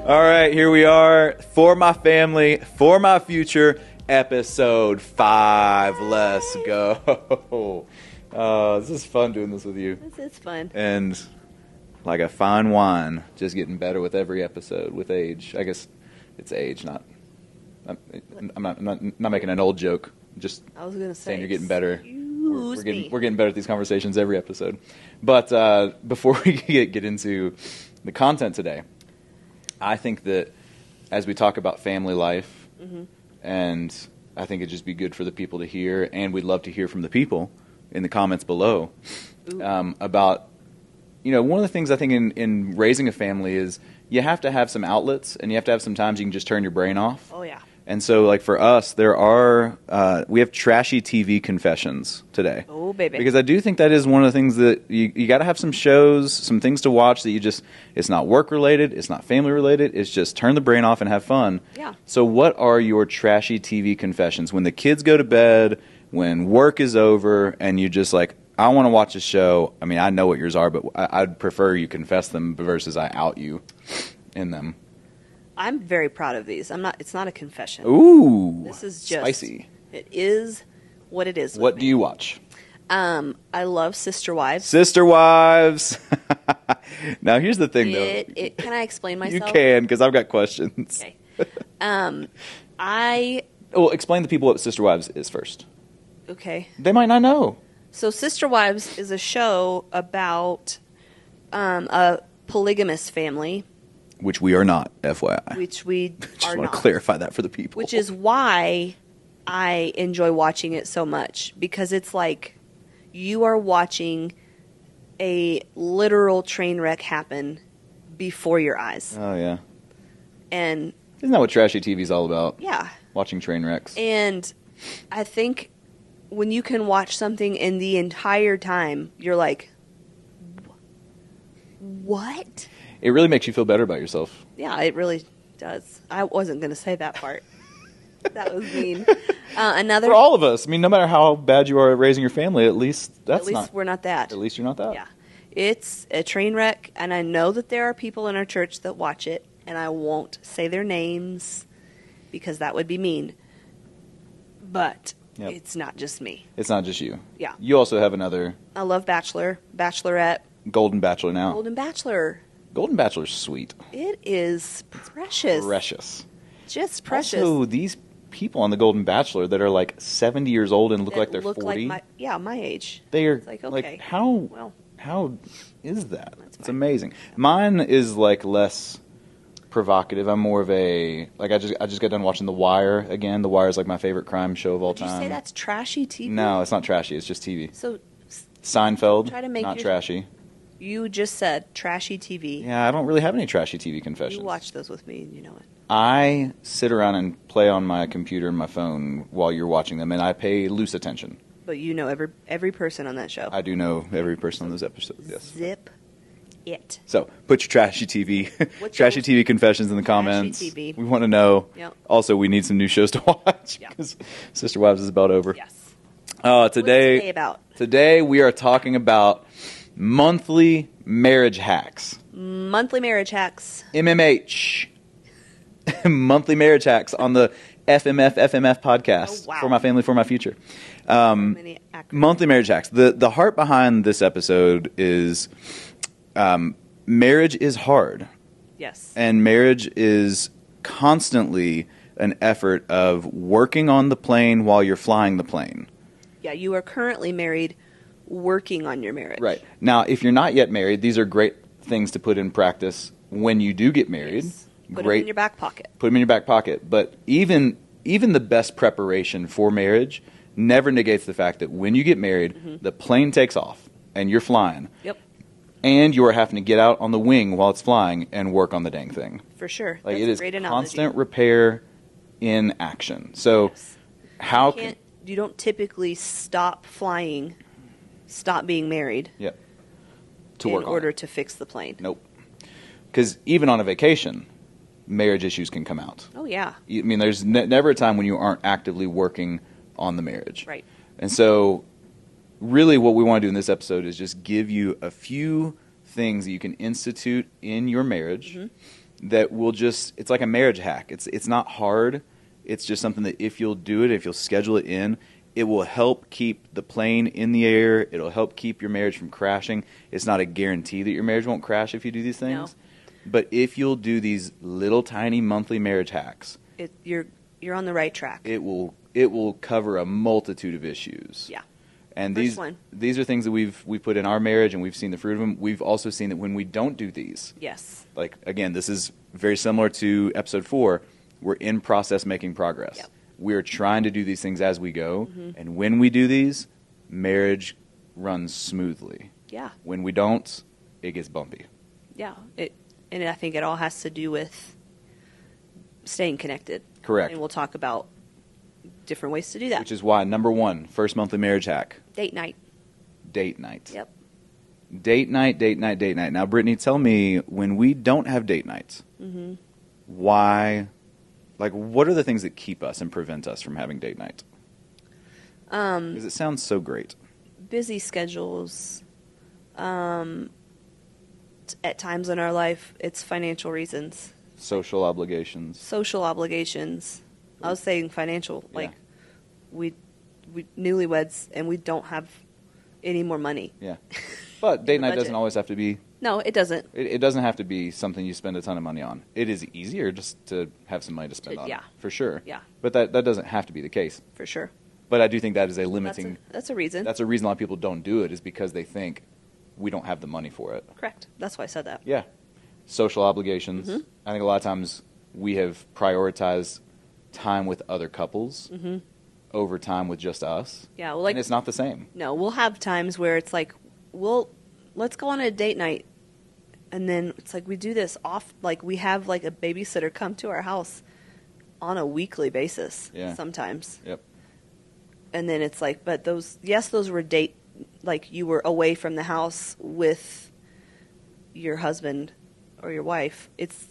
All right, here we are. For my family, for my future, episode 5. Let's go. This is fun doing this with you. This is fun. And like a fine wine, just getting better with every episode, with age. I guess it's age, not... I'm not making an old joke. Just I was gonna say, saying you're getting better. We're getting better at these conversations every episode. But before we get into the content today, I think that as we talk about family life, and I think it'd just be good for the people to hear, and we'd love to hear from the people in the comments below about, one of the things I think in raising a family is you have to have some outlets, and you have to have some times you can just turn your brain off. Oh, yeah. And so, like, for us, we have trashy TV confessions today. Oh, baby. Because I do think that is one of the things that you got to have some shows, some things to watch that it's not work-related, it's not family-related, it's just turn the brain off and have fun. Yeah. So what are your trashy TV confessions? When the kids go to bed, when work is over, and you just like, I want to watch a show. I mean, I know what yours are, but I'd prefer you confess them versus I out you in them. I'm very proud of these. It's not a confession. Ooh. This is just spicy. It is what it is. What do you watch? I love Sister Wives. Sister Wives. Now here's the thing, though. Can I explain myself? You can, because I've got questions. Okay. Well, explain to people what Sister Wives is first. Okay. They might not know. So Sister Wives is a show about a polygamous family. Which we are not, FYI. Which we Just are want not. to clarify that for the people. Which is why I enjoy watching it so much. Because it's like you are watching a literal train wreck happen before your eyes. Oh, yeah. And isn't that what trashy TV is all about? Yeah. Watching train wrecks. And I think when you can watch something and the entire time you're like, what? It really makes you feel better about yourself. Yeah, it really does. I wasn't going to say that part. That was mean. For all of us. I mean, no matter how bad you are at raising your family, at least we're not that. At least you're not that. Yeah. It's a train wreck, and I know that there are people in our church that watch it, and I won't say their names because that would be mean. But It's not just me. It's not just you. Yeah. You also have another... I love Bachelor, Bachelorette. Golden Bachelor now. Golden Bachelor. Golden Bachelor's sweet. It is precious. Precious. Just precious. Also, these people on the Golden Bachelor that are like 70 years old and look like they're 40. Like my age. They are like, okay. How is that? It's amazing. Mine is like less provocative. I'm more of a I just got done watching The Wire again. The Wire is like my favorite crime show of all time. Did you say that's trashy TV? No, it's not trashy. It's just TV. So Seinfeld, try to make not trashy. You just said trashy TV. Yeah, I don't really have any trashy TV confessions. You watch those with me, and you know it. I sit around and play on my computer and my phone while you're watching them, and I pay loose attention. But you know every person on that show. I do know every person on those episodes, yes. Zip it. So, put your trashy TV TV confessions in the comments. TV. We want to know. Yep. Also, we need some new shows to watch because Sister Wives is about over. Yes. Today, What's today about? Today we are talking about monthly marriage hacks. Monthly marriage hacks. MMH. Monthly marriage hacks on the FMF podcast. Oh, wow. For my family, for my future. Monthly marriage hacks. The heart behind this episode is marriage is hard. Yes. And marriage is constantly an effort of working on the plane while you're flying the plane. Yeah, you are currently married, working on your marriage. Right. Now, if you're not yet married, these are great things to put in practice when you do get married. Yes. Put them in your back pocket. Put them in your back pocket. But even the best preparation for marriage never negates the fact that when you get married, the plane takes off and you're flying. Yep. And you are having to get out on the wing while it's flying and work on the dang thing. For sure. Like, That's it is a great analogy. constant repair in action. So you don't typically stop flying, stop being married. Yep. In order to fix the plane. Nope. Because even on a vacation, marriage issues can come out. Oh, yeah. I mean, there's never a time when you aren't actively working on the marriage. Right. And so really what we want to do in this episode is just give you a few things that you can institute in your marriage that will just, it's like a marriage hack. It's not hard. It's just something that if you'll do it, if you'll schedule it in, it will help keep the plane in the air. It'll help keep your marriage from crashing. It's not a guarantee that your marriage won't crash if you do these things. No. But if you'll do these little tiny monthly marriage hacks, you're on the right track. It will cover a multitude of issues. Yeah. And First these are things that we've put in our marriage, and we've seen the fruit of them. We've also seen that when we don't do these, yes, like again, this is very similar to episode 4. We're in process making progress. Yep. We're trying to do these things as we go, mm-hmm. and when we do these, marriage runs smoothly. Yeah. When we don't, it gets bumpy. Yeah. And I think it all has to do with staying connected. Correct. And we'll talk about different ways to do that. Which is why, number 1, first monthly marriage hack. Date night. Date night. Yep. Date night, date night, date night. Now, Brittany, tell me, when we don't have date nights, mm-hmm. why, like, what are the things that keep us and prevent us from having date night? Because it sounds so great. Busy schedules. At times in our life, it's financial reasons. Social obligations. Social obligations. I was saying financial. Like, Yeah. we newlyweds, and we don't have any more money. Yeah. But date night budget. doesn't always have to be... No, it doesn't. It doesn't have to be something you spend a ton of money on. It is easier just to have some money to spend on. Yeah. For sure. Yeah. But that doesn't have to be the case. For sure. But I do think that is a limiting... That's a reason. That's a reason a lot of people don't do it, is because they think we don't have the money for it. Correct. That's why I said that. Yeah. Social obligations. Mm-hmm. I think a lot of times we have prioritized time with other couples Mm-hmm. over time with just us. Yeah, well, like, and it's not the same. No, we'll have times where it's like, let's go on a date night, and then it's like we do this off, like we have like a babysitter come to our house on a weekly basis. Yeah. Sometimes. Yep. And then it's like, but those were date, like you were away from the house with your husband or your wife. It's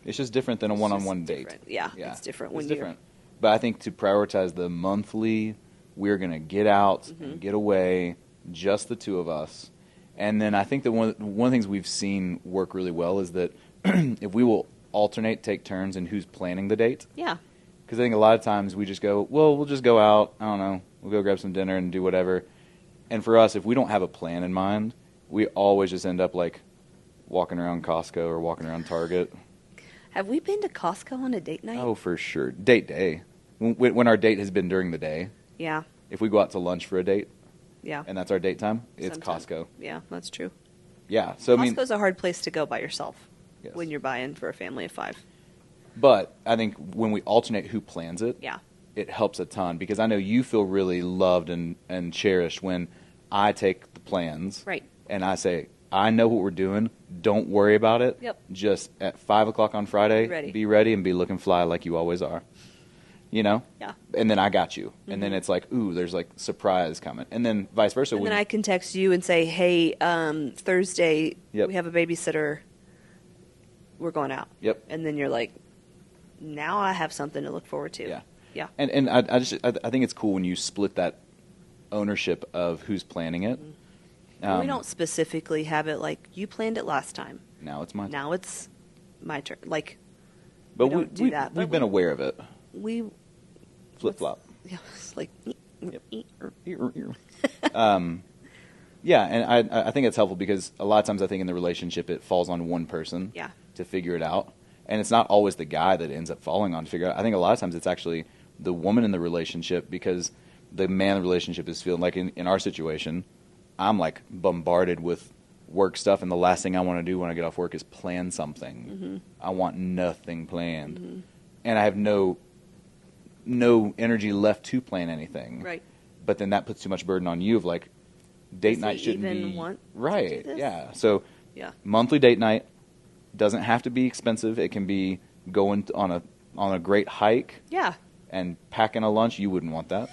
just different than a one-on-one just date. different. Yeah, it's different when it's you're different. But I think to prioritize the monthly, we're going to get out Mm-hmm. and get away, just the two of us. And then I think that one of the things we've seen work really well is that if we will alternate, take turns in who's planning the date. Yeah. Because I think a lot of times we just go, well, we'll just go out. I don't know. We'll go grab some dinner and do whatever. And for us, if we don't have a plan in mind, we always just end up like walking around Costco or walking around Target. Have we been to Costco on a date night? Oh, for sure. Date day. When our date has been during the day. Yeah. If we go out to lunch for a date, Yeah. and that's our date time, it's Sometime. Costco. Yeah, that's true. Yeah. So I mean, Costco's a hard place to go by yourself yes. when you're buying for a family of 5. But I think when we alternate who plans it, Yeah. it helps a ton, because I know you feel really loved and cherished when I take the plans. Right. And I say, I know what we're doing. Don't worry about it. Yep. Just at 5 o'clock on Friday, Be ready and be looking fly like you always are. You know? Yeah. And then I got you. Mm-hmm. And then it's like, ooh, there's like surprise coming. And then vice versa. And then I can text you and say, hey, Thursday, Yep. we have a babysitter. We're going out. Yep. And then you're like, now I have something to look forward to. Yeah. Yeah. And I think it's cool when you split that ownership of who's planning it. Mm-hmm. We don't specifically have it like, you planned it last time. Now it's my turn. Now it's my turn. Like, But we don't do that. We've But been aware of it. we... Flip-flop. Yeah, it's like... Yep. Yeah, and I think it's helpful because a lot of times I think in the relationship it falls on one person Yeah. to figure it out. And it's not always the guy that ends up falling on to figure it out. I think a lot of times it's actually the woman in the relationship, because the man in the relationship is feeling like in our situation, I'm like bombarded with work stuff, and the last thing I want to do when I get off work is plan something. Mm-hmm. I want nothing planned. Mm-hmm. And I have no energy left to plan anything. Right. But then that puts too much burden on you of like, date Does night he shouldn't even be want to right. do this? Yeah. So Yeah. monthly date night doesn't have to be expensive. It can be going on a great hike Yeah. and packing a lunch. You wouldn't want that.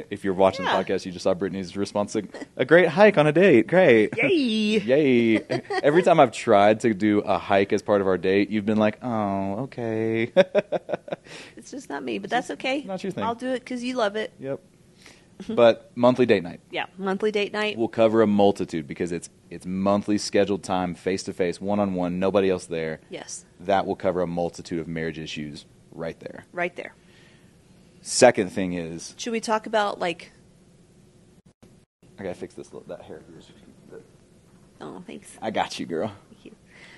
If you're watching Yeah. the podcast, you just saw Brittany's response to a great hike on a date. Great. Yay! Yay. Every time I've tried to do a hike as part of our date, you've been like, oh, okay. It's just not me, but that's okay. not your thing. I'll do it because you love it. Yep. But monthly date night. Yeah, monthly date night. We'll cover a multitude because it's monthly scheduled time, face-to-face, one-on-one, nobody else there. Yes. That will cover a multitude of marriage issues right there. Right there. Second thing is... Should we talk about, like... I gotta fix that hair. Oh, thanks. I got you, girl. Thank you.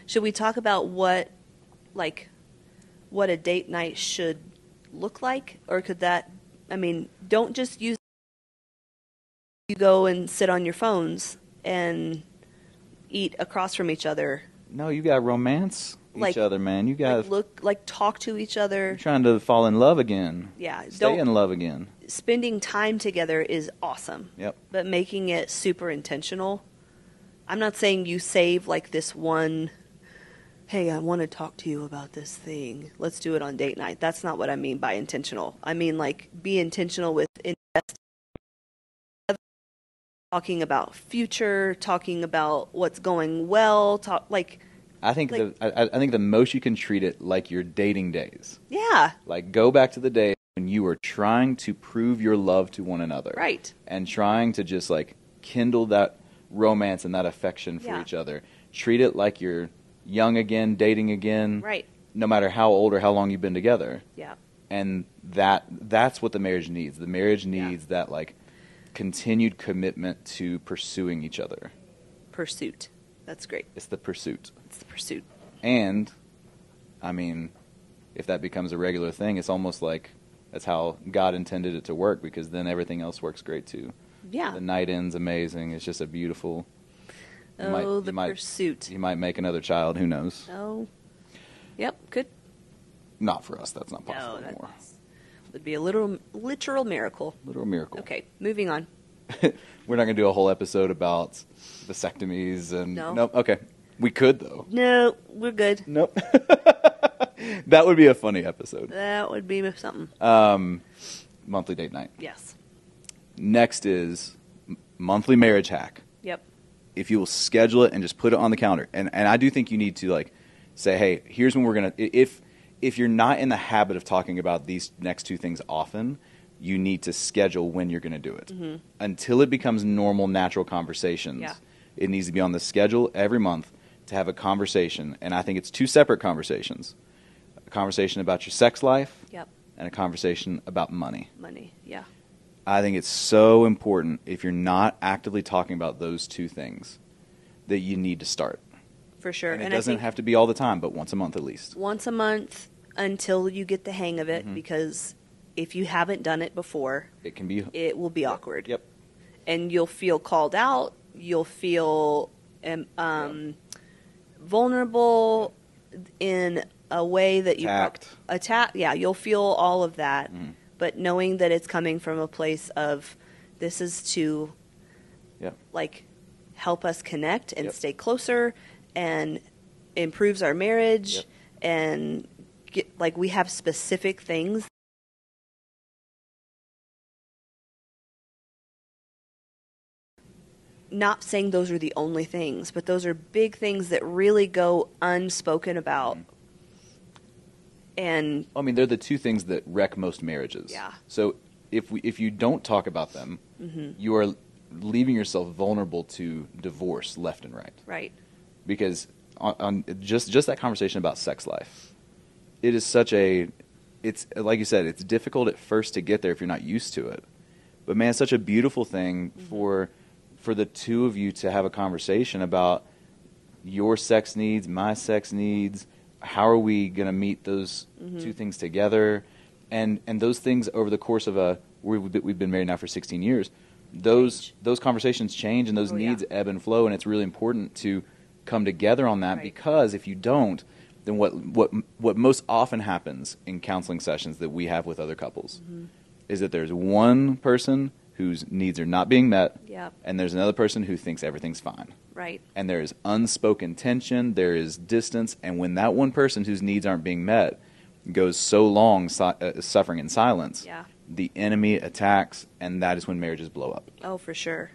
Should we talk about what a date night should look like? Or could that... I mean, don't just use... You go and sit on your phones and eat across from each other. No, you got romance each other, man. You got talk to each other. You're trying to fall in love again. Yeah, stay in love again. Spending time together is awesome. Yep. But making it super intentional. I'm not saying you save like this one. Hey, I want to talk to you about this thing. Let's do it on date night. That's not what I mean by intentional. I mean like be intentional with investing. Talking about future, talking about what's going well, I think the most you can treat it like your dating days. Yeah. Like go back to the day when you were trying to prove your love to one another. Right. And trying to just like kindle that romance and that affection for each other. Treat it like you're young again, dating again. Right. No matter how old or how long you've been together. Yeah. And that's what the marriage needs. The marriage needs that like continued commitment to pursuing each other. Pursuit. That's great. It's the pursuit. It's the pursuit. And, I mean, if that becomes a regular thing, it's almost like that's how God intended it to work, because then everything else works great too. Yeah. The night end's amazing. It's just a beautiful... pursuit. You might make another child. Who knows? Oh. Yep, could. Not for us. That's not possible anymore. Would be a literal miracle. Literal miracle. Okay, moving on. We're not going to do a whole episode about vasectomies and... No. Nope. Okay. We could, though. No, we're good. Nope. That would be a funny episode. That would be something. Monthly date night. Yes. Next is monthly marriage hack. Yep. If you will schedule it and just put it on the calendar. And I do think you need to like say, hey, here's when we're going to... If you're not in the habit of talking about these next two things often, you need to schedule when you're going to do it. Mm-hmm. Until it becomes normal, natural conversations, it needs to be on the schedule every month to have a conversation. And I think it's two separate conversations. A conversation about your sex life and a conversation about money. Money, yeah. I think it's so important, if you're not actively talking about those two things, that you need to start. For sure. And it doesn't have to be all the time, but once a month at least. Once a month until you get the hang of it, because if you haven't done it before, it will be awkward. Yep. And you'll feel called out. You'll feel vulnerable in a way that you attacked. Yeah, you'll feel all of that. But knowing that it's coming from a place of this is to like help us connect and stay closer and improves our marriage and we have specific things. Not saying those are the only things, but those are big things that really go unspoken about. And I mean, they're the two things that wreck most marriages. Yeah. So if you don't talk about them, you are leaving yourself vulnerable to divorce left and right. Right. Because on just that conversation about sex life, it is it's like you said, it's difficult at first to get there if you're not used to it. But man, it's such a beautiful thing for the two of you to have a conversation about your sex needs, my sex needs. How are we going to meet those two things together? And those things over the course of we've been married now for 16 years. Those conversations change and those needs ebb and flow, and it's really important to come together on that, because if you don't, then what most often happens in counseling sessions that we have with other couples is that there's one person whose needs are not being met, and there's another person who thinks everything's fine. Right. And there is unspoken tension, there is distance, and when that one person whose needs aren't being met goes so long suffering in silence, the enemy attacks, and that is when marriages blow up. Oh, for sure.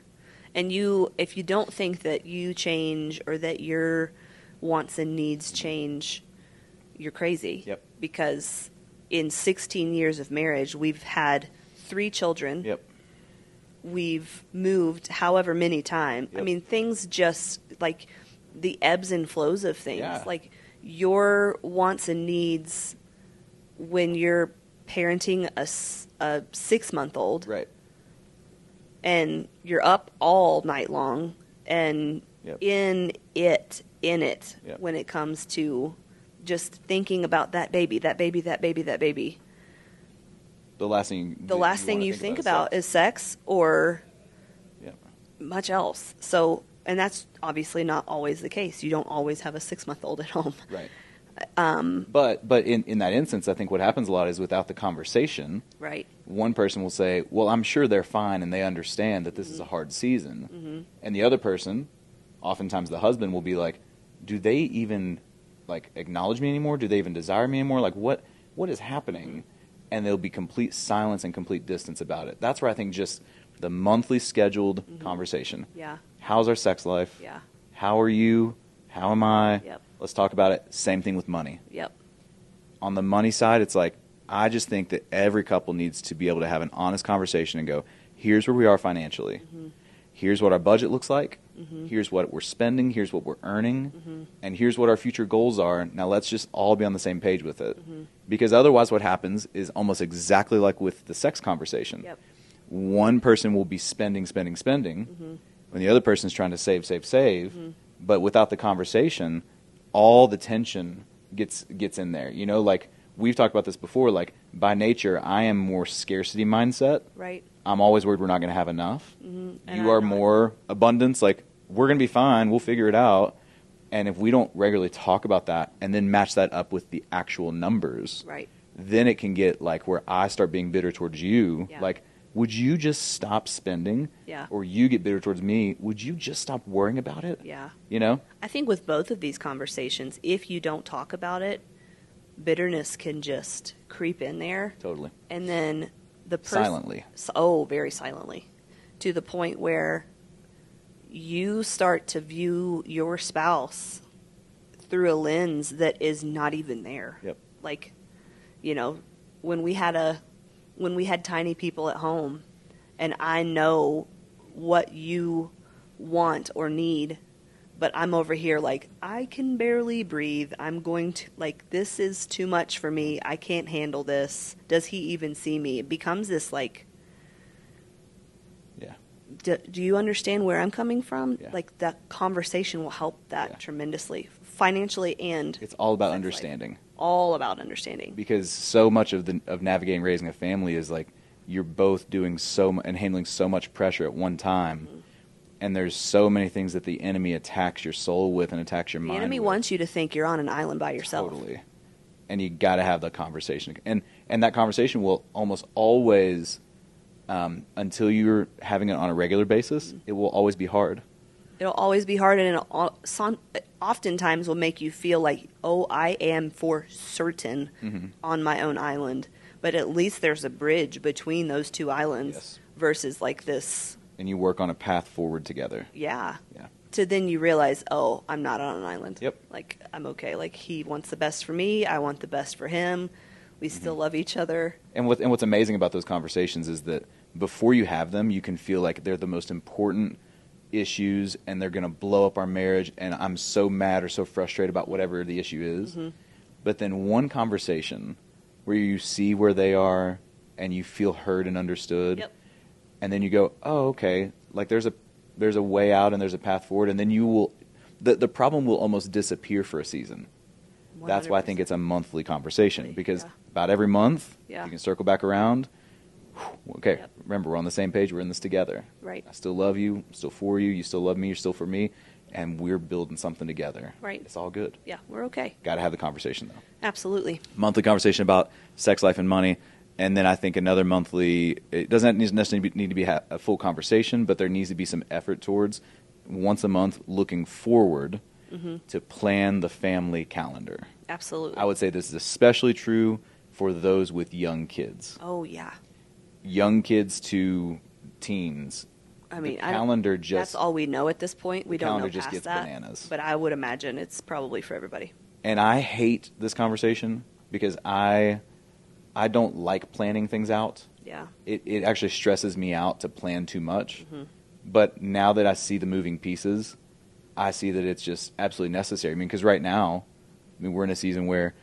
And if you don't think that you change or that your wants and needs change, you're crazy. Yep. Because in 16 years of marriage, we've had 3 children. Yep. we've moved however many times. Yep. I mean, things just like the ebbs and flows of things. Yeah. Like your wants and needs when you're parenting a 6-month-old, Right. and you're up all night long and Yep. in it Yep. when it comes to just thinking about that baby. The last thing You think about is sex or Yep. much else. So, and that's obviously not always the case. You don't always have a 6-month-old at home. Right. But in that instance, I think what happens a lot is without the conversation, Right. one person will say, well, I'm sure they're fine and they understand that this is a hard season. And the other person, oftentimes the husband, will be like, do they even like acknowledge me anymore? Do they even desire me anymore? Like what is happening? And there'll be complete silence and complete distance about it. That's where I think just the monthly scheduled conversation. Yeah. How's our sex life? Yeah. How are you? How am I? Yep. Let's talk about it. Same thing with money. Yep. On the money side, it's like, I just think that every couple needs to be able to have an honest conversation and go, here's where we are financially. Here's what our budget looks like. Here's what we're spending. Here's what we're earning. And here's what our future goals are. Now let's just all be on the same page with it. Because otherwise what happens is almost exactly like with the sex conversation. Yep. One person will be spending, when the other person is trying to save. But without the conversation, all the tension gets in there. You know, like we've talked about this before, like by nature, I am more scarcity mindset. Right. I'm always worried we're not going to have enough. And You are I'm not. more abundance, like we're going to be fine, we'll figure it out. And if we don't regularly talk about that and then match that up with the actual numbers, Right. then it can get like where I start being bitter towards you. Yeah. Like, would you just stop spending? Yeah. Or you get bitter towards me, would you just stop worrying about it? Yeah. You know? I think with both of these conversations, if you don't talk about it, bitterness can just creep in there. Totally. And then the person... Silently. Oh, very silently. To the point where you start to view your spouse through a lens that is not even there. Yep. Like, you know, when we had tiny people at home, and I know what you want or need, but I'm over here like, I can barely breathe. I'm going to, like, this is too much for me. I can't handle this. Does he even see me? It becomes this, like, Yeah. do you understand where I'm coming from? Yeah. Like, that conversation will help that Yeah. tremendously, financially and It's all about sex life. understanding. All about understanding. Because so much of navigating raising a family is like you're both doing and handling so much pressure at one time, and there's so many things that the enemy attacks your soul with and attacks your mind. The enemy with. wants you to think you're on an island by yourself. Totally, and you got to have that conversation, and that conversation will almost always, until you're having it on a regular basis, it will always be hard. It'll always be hard, and it oftentimes will make you feel like, oh, I am for certain on my own island. But at least there's a bridge between those two islands. Yes. Versus like this. And you work on a path forward together. Yeah. Yeah. To then you realize, oh, I'm not on an island. Yep. Like, I'm okay. Like, he wants the best for me. I want the best for him. We still love each other. And what's amazing about those conversations is that before you have them, you can feel like they're the most important issues and they're going to blow up our marriage and I'm so mad or so frustrated about whatever the issue is. But then one conversation where you see where they are and you feel heard and understood. Yep. And then you go, oh, okay, like there's a way out and there's a path forward, and then you will the problem will almost disappear for a season. 100%. That's why I think it's a monthly conversation, because Yeah. about every month Yeah. you can circle back around. Okay, Yep. remember, we're on the same page. We're in this together. Right. I still love you. I'm still for you. You still love me. You're still for me. And we're building something together. Right. It's all good. Yeah, we're okay. Got to have the conversation, though. Absolutely. Monthly conversation about sex life and money. And then I think another monthly, it doesn't necessarily need to be a full conversation, but there needs to be some effort towards once a month looking forward to plan the family calendar. Absolutely. I would say this is especially true for those with young kids. Oh, yeah. Young kids to teens. I mean, the calendar that's all we know at this point. We don't know calendar just past gets that. bananas. But I would imagine it's probably for everybody. And I hate this conversation because I don't like planning things out. Yeah. It actually stresses me out to plan too much. But now that I see the moving pieces, I see that it's just absolutely necessary. I mean, because right now, we're in a season where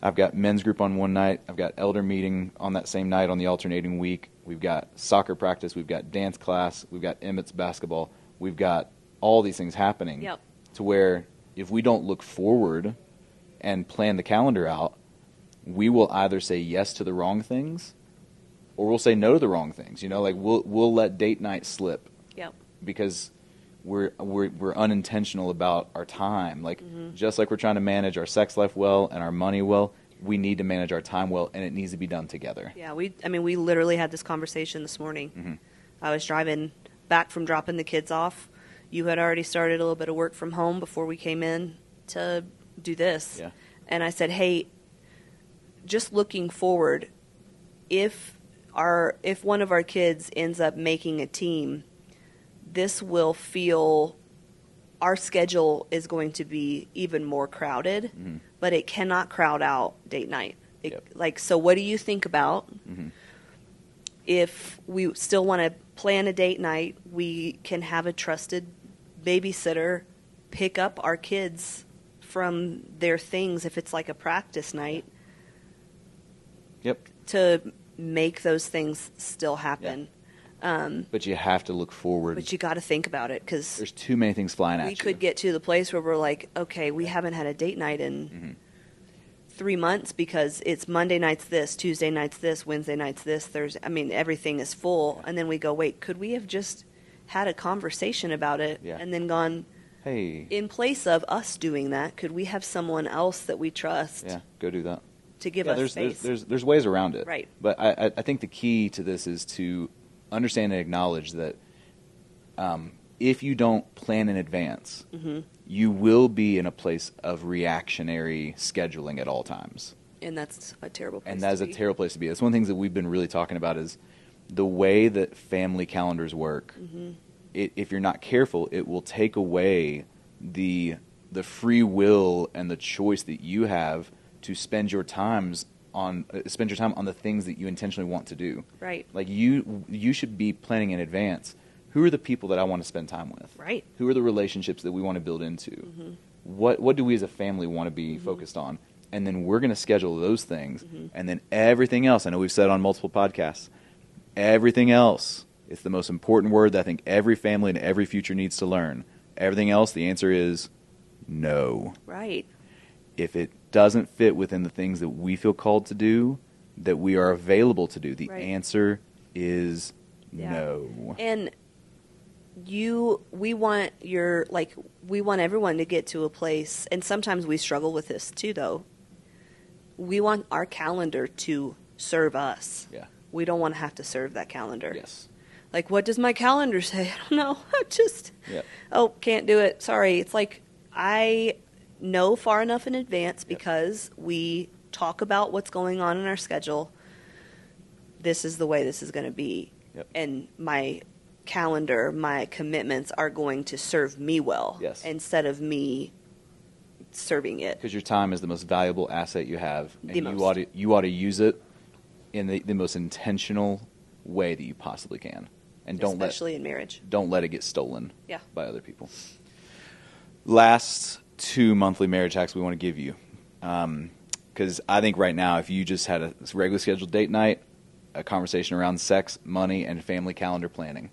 I've got men's group on one night, I've got elder meeting on that same night on the alternating week, we've got soccer practice, we've got dance class, we've got Emmett's basketball, we've got all these things happening. Yep. To where if we don't look forward and plan the calendar out, we will either say yes to the wrong things or we'll say no to the wrong things. You know, like we'll let date night slip. Yep. Because we're unintentional about our time. Like just like we're trying to manage our sex life well and our money well, we need to manage our time well, and it needs to be done together. Yeah, we literally had this conversation this morning. I was driving back from dropping the kids off. You had already started a little bit of work from home before we came in to do this. Yeah. And I said, hey, just looking forward, if one of our kids ends up making a team, this will feel, our schedule is going to be even more crowded, but it cannot crowd out date night. Like, so what do you think about if we still want to plan a date night, we can have a trusted babysitter pick up our kids from their things if it's like a practice night. Yep. To make those things still happen. But you have to look forward. But you got to think about it because there's too many things flying at you. We could get to the place where we're like, okay, we haven't had a date night in 3 months because it's Monday nights this, Tuesday nights this, Wednesday nights this. Everything is full. And then we go, wait, could we have just had a conversation about it and then gone, hey, in place of us doing that, could we have someone else that we trust? Yeah, go do that. To give us space. There's ways around it. Right. But I think the key to this is to understand and acknowledge that if you don't plan in advance, you will be in a place of reactionary scheduling at all times. And that's a terrible place to be. And that is a terrible place to be. That's one of the things that we've been really talking about is the way that family calendars work. If you're not careful, it will take away the free will and the choice that you have to spend your time on the things that you intentionally want to do. Right. Like you should be planning in advance. Who are the people that I want to spend time with? Right. Who are the relationships that we want to build into? What do we as a family want to be focused on? And then we're going to schedule those things. And then everything else, I know we've said on multiple podcasts, everything else is the most important word that I think every family and every future needs to learn. Everything else, the answer is no. Right. If it doesn't fit within the things that we feel called to do, that we are available to do, the answer is no. And we want everyone to get to a place, and sometimes we struggle with this too, though. We want our calendar to serve us. Yeah. We don't want to have to serve that calendar. Yes. Like, what does my calendar say? I don't know. Can't do it. Sorry. It's like I know far enough in advance because we talk about what's going on in our schedule. This is the way this is going to be. And my calendar, my commitments are going to serve me well instead of me serving it. Because your time is the most valuable asset you have. And you ought to use it in the most intentional way that you possibly can. And especially in marriage. Don't let it get stolen by other people. Last 2 monthly marriage hacks we want to give you. Because I think right now, if you just had a regularly scheduled date night, a conversation around sex, money, and family calendar planning,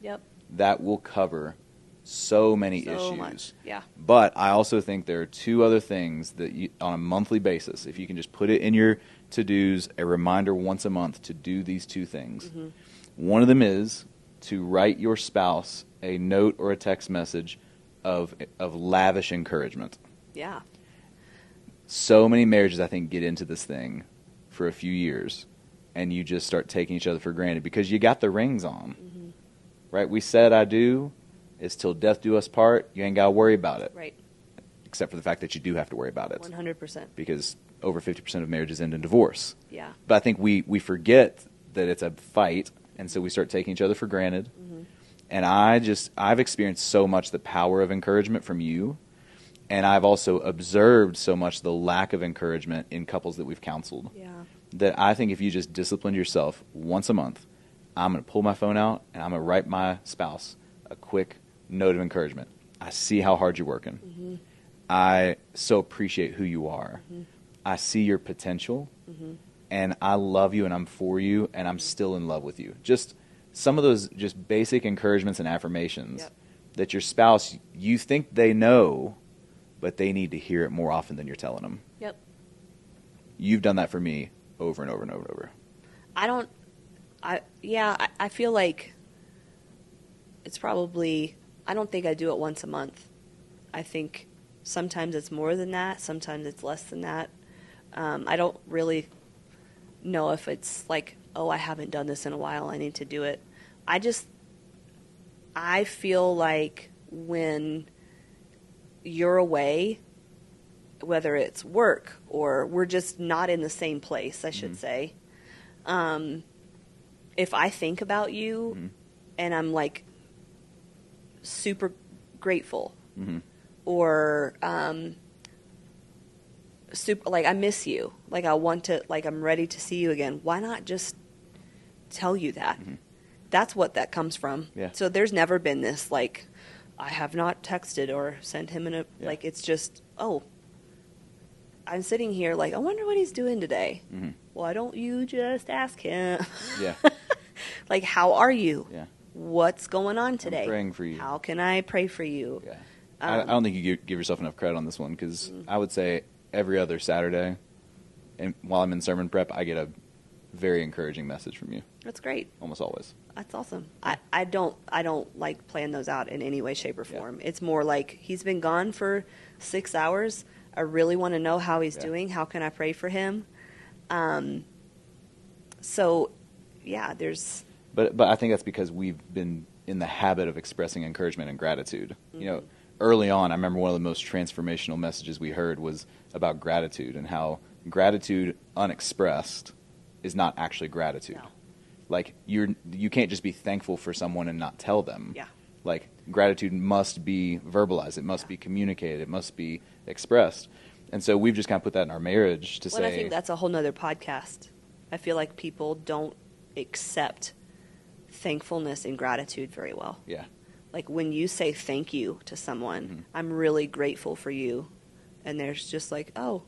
that will cover so many issues. Much. Yeah. But I also think there are 2 other things that on a monthly basis, if you can just put it in your to-dos, a reminder once a month to do these 2 things. One of them is to write your spouse a note or a text message of lavish encouragement. Yeah. So many marriages, I think, get into this thing for a few years, and you just start taking each other for granted because you got the rings on. Right? We said I do. It's till death do us part. You ain't got to worry about it. Right. Except for the fact that you do have to worry about it. 100%. Because over 50% of marriages end in divorce. Yeah. But I think we forget that it's a fight, and so we start taking each other for granted. And I've experienced so much the power of encouragement from you, and I've also observed so much the lack of encouragement in couples that we've counseled. Yeah. that I think if you just disciplined yourself once a month, I'm going to pull my phone out and I'm going to write my spouse a quick note of encouragement. I see how hard you're working. Mm-hmm. I so appreciate who you are. Mm-hmm. I see your potential, and I love you, and I'm for you, and I'm still in love with you. Just some of those just basic encouragements and affirmations that your spouse, you think they know, but they need to hear it more often than you're telling them. Yep. You've done that for me over and over and over and over. I feel like it's probably, I don't think I do it once a month. I think sometimes it's more than that. Sometimes it's less than that. I don't really know if it's like, oh, I haven't done this in a while, I need to do it. I feel like when you're away, whether it's work or we're just not in the same place, I should say, if I think about you and I'm like super grateful or super, like I miss you, like I want to, like I'm ready to see you again, why not just tell you that? That's what that comes from. Yeah. So there's never been this like, I have not texted or sent him like it's just, oh, I'm sitting here like, I wonder what he's doing today. Why don't you just ask him? Yeah. Like, how are you? Yeah. What's going on today? I'm praying for you. How can I pray for you? Yeah. I don't think you give yourself enough credit on this one, because I would say every other Saturday, and while I'm in sermon prep, I get a very encouraging message from you. That's great. Almost always. That's awesome. I don't like plan those out in any way, shape, or form. It's more like he's been gone for 6 hours. I really want to know how he's doing. How can I pray for him? So, yeah, there's. But I think that's because we've been in the habit of expressing encouragement and gratitude. You know, early on, I remember one of the most transformational messages we heard was about gratitude, and how gratitude unexpressed is not actually gratitude. No. Like, you can't just be thankful for someone and not tell them. Yeah. Like, gratitude must be verbalized. It must be communicated. It must be expressed. And so we've just kind of put that in our marriage to say. I think that's a whole nother podcast. I feel like people don't accept thankfulness and gratitude very well. Yeah. Like when you say thank you to someone, I'm really grateful for you, and there's just like, oh.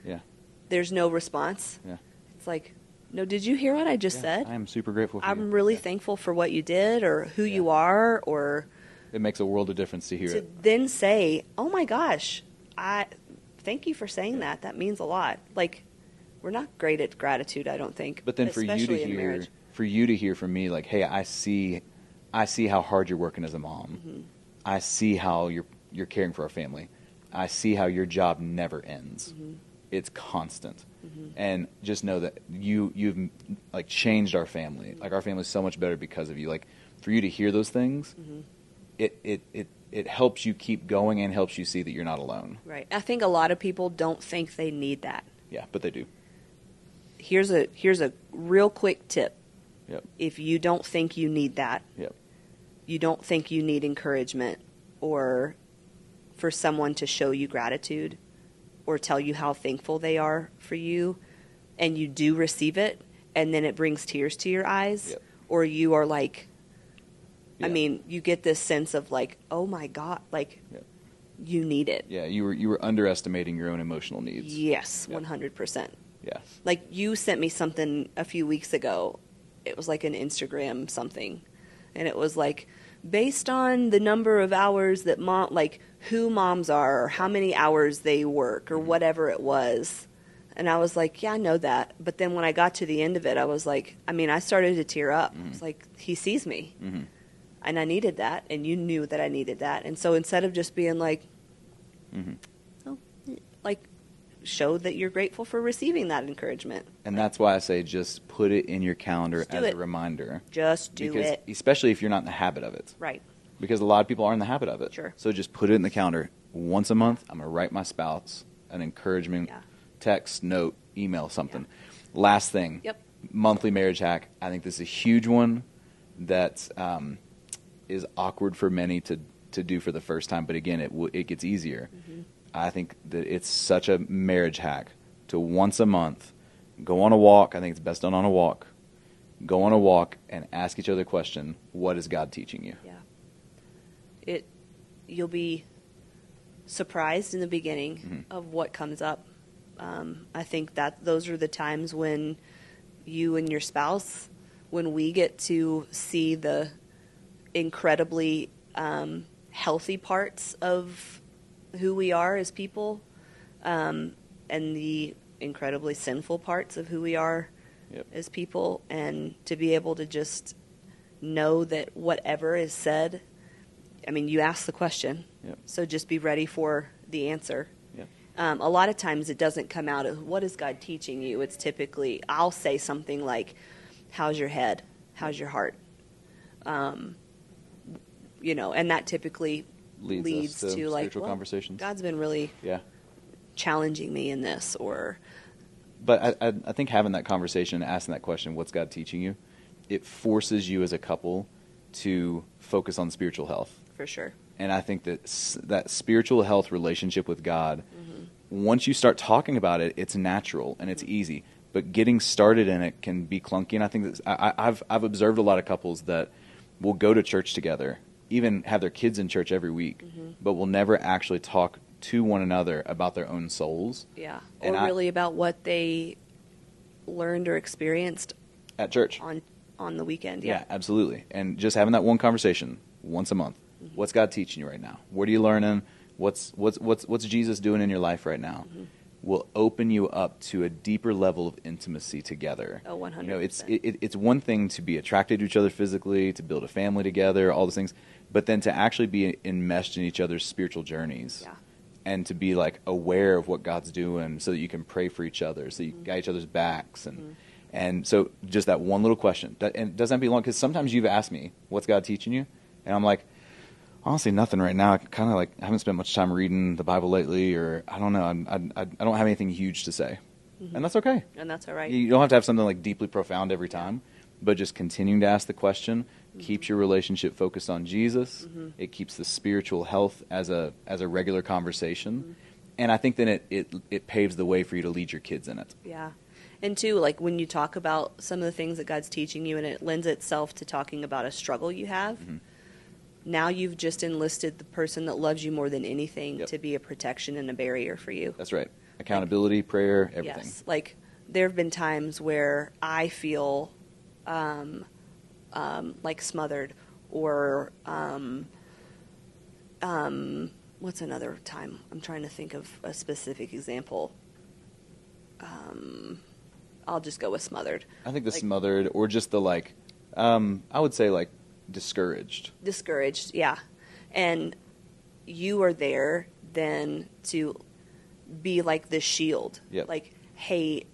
Yeah. There's no response. Yeah. It's like, no, did you hear what I just said? I am super grateful for you. I'm really thankful for what you did or who you are, or it makes a world of difference to hear to it. then say, oh my gosh, I thank you for saying that. That means a lot. Like, we're not great at gratitude, I don't think. But then for you to hear from me, like, hey, I see how hard you're working as a mom. I see how you're caring for our family. I see how your job never ends. It's constant. And just know that you've like changed our family. Like, our family's so much better because of you. Like, for you to hear those things, it helps you keep going and helps you see that you're not alone. Right. I think a lot of people don't think they need that. Yeah, but they do. Here's a real quick tip. Yep. If you don't think you need that, you don't think you need encouragement or for someone to show you gratitude or tell you how thankful they are for you, and you do receive it, and then it brings tears to your eyes, or you are like, I mean, you get this sense of like, oh my God, like you need it. Yeah, you were underestimating your own emotional needs. Yes, 100%. Yeah. Like, you sent me something a few weeks ago. It was like an Instagram something, and it was like, based on the number of hours that who moms are, or how many hours they work, or whatever it was. And I was like, yeah, I know that. But then when I got to the end of it, I was like, I started to tear up. I was like, he sees me. And I needed that, and you knew that I needed that. And so instead of just being like, oh, like, show that you're grateful for receiving that encouragement. And that's why I say just put it in your calendar as a reminder. Just do it. Especially if you're not in the habit of it. Right. Because a lot of people are in the habit of it. Sure. So just put it in the calendar. Once a month, I'm going to write my spouse an encouragement text, note, email, something. Last thing. Monthly marriage hack. I think this is a huge one that is awkward for many to do for the first time. But again, it gets easier. I think that it's such a marriage hack to once a month go on a walk. I think it's best done on a walk. Go on a walk and ask each other the question, what is God teaching you? Yeah. You'll be surprised in the beginning of what comes up. I think that those are the times when you and your spouse, when we get to see the incredibly healthy parts of who we are as people, and the incredibly sinful parts of who we are as people, and to be able to just know that whatever is said, I mean, you ask the question, so just be ready for the answer. A lot of times it doesn't come out of what is God teaching you. It's typically, I'll say something like, how's your head? How's your heart? And that typically leads to like, well, conversations. God's been really challenging me in this, or. But I think having that conversation, asking that question, what's God teaching you, it forces you as a couple to focus on spiritual health. For sure. And I think that that spiritual health relationship with God, once you start talking about it, it's natural and it's easy. But getting started in it can be clunky. And I think that I've observed a lot of couples that will go to church together, even have their kids in church every week, but will never actually talk to one another about their own souls. Yeah, or really about what they learned or experienced at church on the weekend. Yeah, absolutely. And just having that one conversation once a month. What's God teaching you right now? What are you learning? What's Jesus doing in your life right now? Will open you up to a deeper level of intimacy together. Oh, 100%. You know, it's one thing to be attracted to each other physically, to build a family together, all those things, but then to actually be enmeshed in each other's spiritual journeys. Yeah. And to be like aware of what God's doing, so that you can pray for each other, so you got each other's backs, and so just that one little question. And it doesn't have to be long, because sometimes you've asked me, "What's God teaching you?" And I'm like, honestly, nothing right now. I kind of like haven't spent much time reading the Bible lately, or I don't know. I don't have anything huge to say, and that's okay. And that's all right. You don't have to have something like deeply profound every time, but just continuing to ask the question keeps your relationship focused on Jesus. It keeps the spiritual health as a regular conversation, and I think then it paves the way for you to lead your kids in it. Yeah. And too, like when you talk about some of the things that God's teaching you, and it lends itself to talking about a struggle you have. Now you've just enlisted the person that loves you more than anything to be a protection and a barrier for you. That's right. Accountability, prayer, everything. Yes. Like there have been times where I feel like smothered, or what's another time? I'm trying to think of a specific example. I'll just go with smothered. I think the smothered, or just the like, I would say like discouraged. Discouraged, yeah. And you are there then to be like the shield. Like, hey,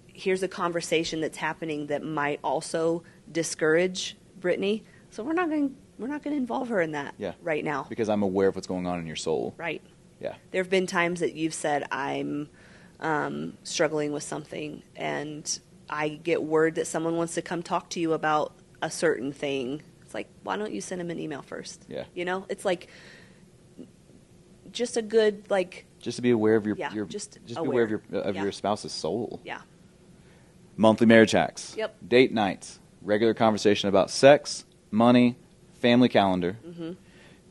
here's a conversation that's happening that might also discourage Brittany. So we're not going to involve her in that right now. Because I'm aware of what's going on in your soul. Right. Yeah. There have been times that you've said, I'm struggling with something, and I get word that someone wants to come talk to you about a certain thing. It's like, why don't you send him an email first? Yeah. You know, it's like just a good, like, just to be aware of your just be aware of your spouse's soul. Yeah. Monthly marriage hacks. Yep. Date nights. Regular conversation about sex, money, family calendar.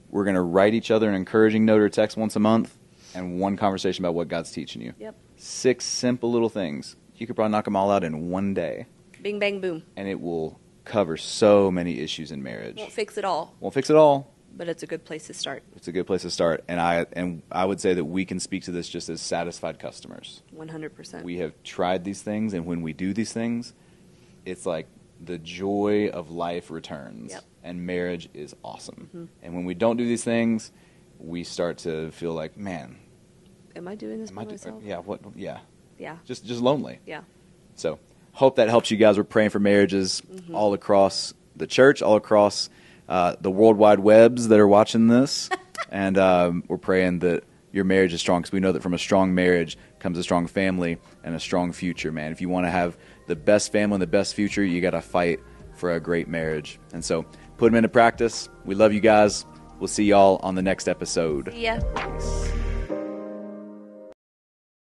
We're going to write each other an encouraging note or text once a month, and one conversation about what God's teaching you. Yep. 6 simple little things. You could probably knock them all out in one day. Bing, bang, boom. And it will cover so many issues in marriage. Won't fix it all. Won't fix it all. But it's a good place to start. It's a good place to start. And I would say that we can speak to this just as satisfied customers. 100%. We have tried these things, and when we do these things, it's like the joy of life returns. Yep. And marriage is awesome. And when we don't do these things, we start to feel like, man, am I doing this by myself? Yeah. Yeah. Just lonely. Yeah. So hope that helps you guys. We're praying for marriages all across the church, all across the World Wide Webs that are watching this. And we're praying that your marriage is strong, because we know that from a strong marriage comes a strong family and a strong future, man. If you want to have the best family and the best future, you got to fight for a great marriage. And so put them into practice. We love you guys. We'll see y'all on the next episode. Yeah.